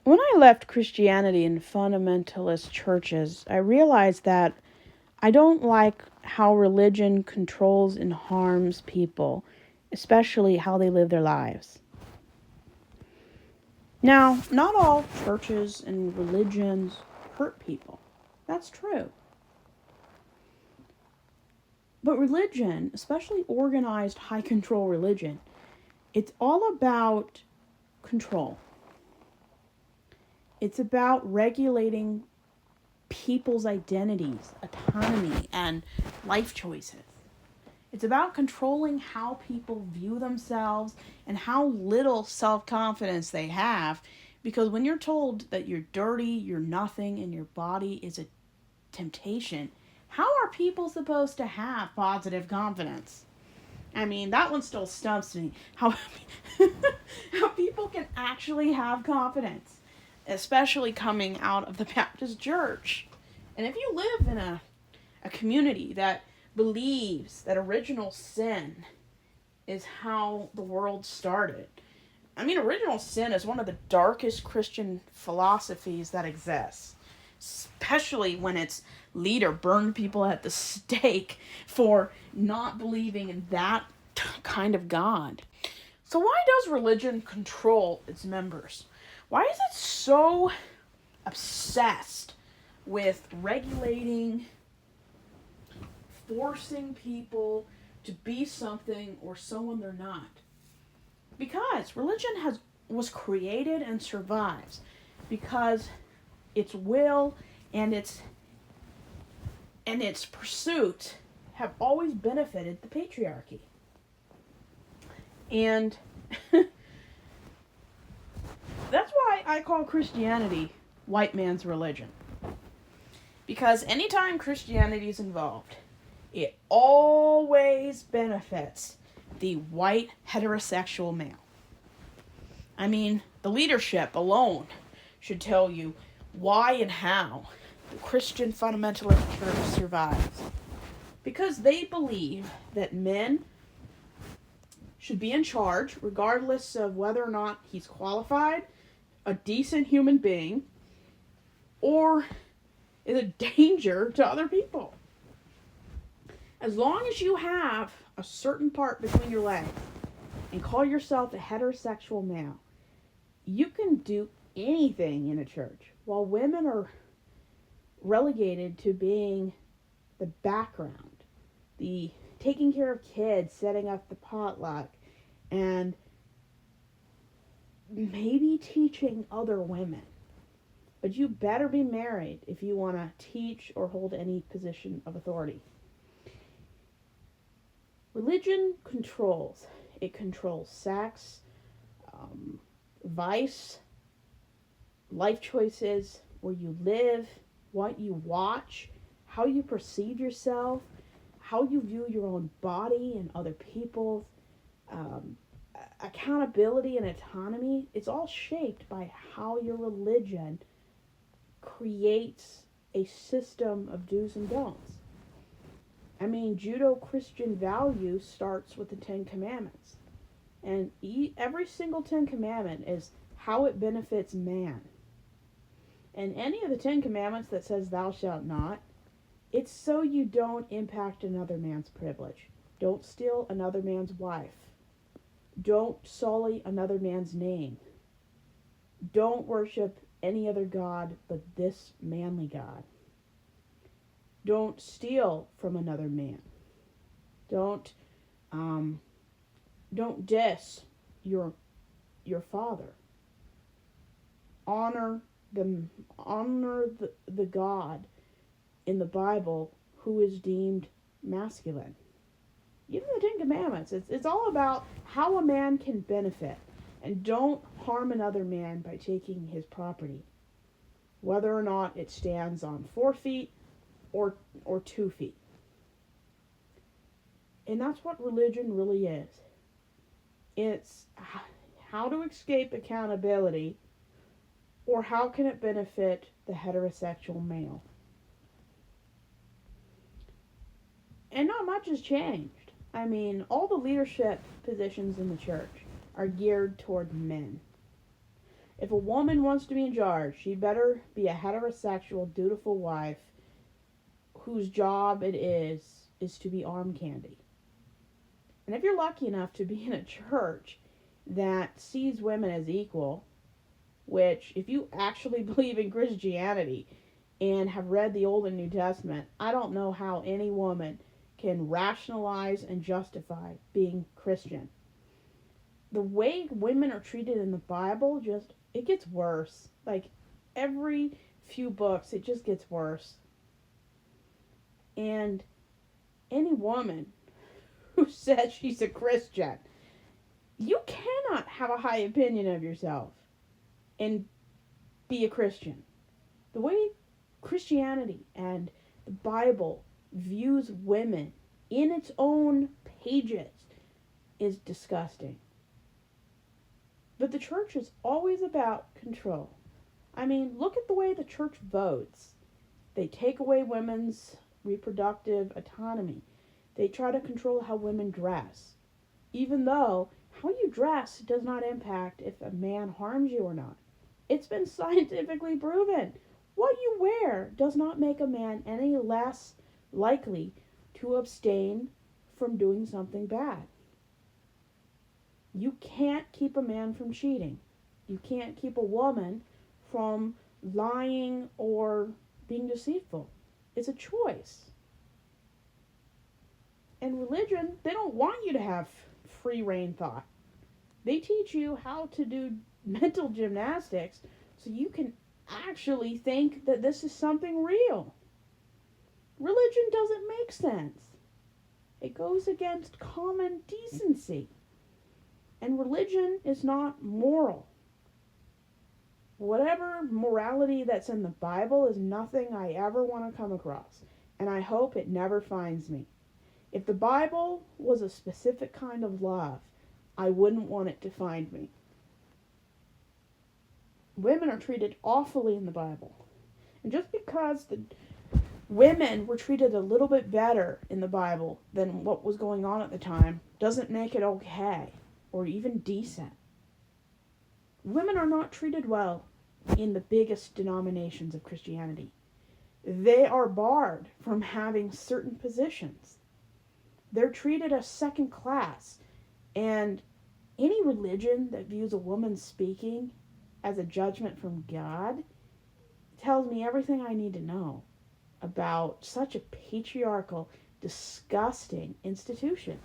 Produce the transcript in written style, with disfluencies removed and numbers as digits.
When I left Christianity and fundamentalist churches, I realized that I don't like how religion controls and harms people, especially how they live their lives. Now, not all churches and religions hurt people. That's true. But religion, especially organized high control religion, it's all about control. It's about regulating people's identities, autonomy, and life choices. It's about controlling how people view themselves and how little self confidence they have. Because when you're told that you're dirty, you're nothing, and your body is a temptation, how are people supposed to have positive confidence? I mean, that one still stumps me. How people can actually have confidence, especially coming out of the Baptist church. And if you live in a community that believes that original sin is how the world started. I mean, original sin is one of the darkest Christian philosophies that exists, especially when its leader burned people at the stake for not believing in that kind of God. So, why does religion control its members? Why is it so obsessed with regulating, forcing people to be something or someone they're not? Because religion was created and survives because its will and its pursuit have always benefited the patriarchy. And that's why I call Christianity white man's religion. Because anytime Christianity is involved, it always benefits the white heterosexual male. I mean, the leadership alone should tell you why and how the Christian fundamentalist church survives. Because they believe that men should be in charge regardless of whether or not he's qualified, a decent human being, or is a danger to other people. As long as you have a certain part between your legs and call yourself a heterosexual male, you can do anything in a church, while women are relegated to being the background, the taking care of kids, setting up the potluck, and maybe teaching other women. But you better be married if you want to teach or hold any position of authority. Religion controls. It controls sex, vice, life choices, where you live, what you watch, how you perceive yourself, how you view your own body and other people's, accountability and autonomy. It's all shaped by how your religion creates a system of do's and don'ts. I mean, Judeo-Christian value starts with the Ten Commandments. And every single Ten Commandment is how it benefits man. And any of the Ten Commandments that says thou shalt not, it's so you don't impact another man's privilege. Don't steal another man's wife. Don't sully another man's name. Don't worship any other god but this manly God. Don't steal from another man. Don't don't diss your father. Honor the God in the Bible who is deemed masculine. Even the Ten Commandments, it's all about how a man can benefit. And don't harm another man by taking his property, whether or not it stands on 4 feet or 2 feet. And that's what religion really is. It's how to escape accountability, or how can it benefit the heterosexual male. And not much has changed. I mean, all the leadership positions in the church are geared toward men. If a woman wants to be in charge, she better be a heterosexual, dutiful wife whose job it is to be arm candy. And if you're lucky enough to be in a church that sees women as equal, which, if you actually believe in Christianity and have read the Old and New Testament, I don't know how any woman can rationalize and justify being Christian. The way women are treated in the Bible, it gets worse. Like, every few books, it just gets worse. And any woman who says she's a Christian, you cannot have a high opinion of yourself and be a Christian. The way Christianity and the Bible views women in its own pages is disgusting. But the church is always about control. I mean, look at the way the church votes. They take away women's reproductive autonomy. They try to control how women dress, even though how you dress does not impact if a man harms you or not. It's been scientifically proven. What you wear does not make a man any less likely to abstain from doing something bad. You can't keep a man from cheating. You can't keep a woman from lying or being deceitful. It's a choice. And religion, they don't want you to have free reign thought. They teach you how to do mental gymnastics so you can actually think that this is something real. Religion doesn't make sense. It goes against common decency. And religion is not moral. Whatever morality that's in the Bible is nothing I ever want to come across. And I hope it never finds me. If the Bible was a specific kind of love, I wouldn't want it to find me. Women are treated awfully in the Bible. And just because the women were treated a little bit better in the Bible than what was going on at the time doesn't make it okay or even decent. Women are not treated well in the biggest denominations of Christianity. They are barred from having certain positions. They're treated as second class. And any religion that views a woman speaking as a judgment from God tells me everything I need to know about such a patriarchal, disgusting institution.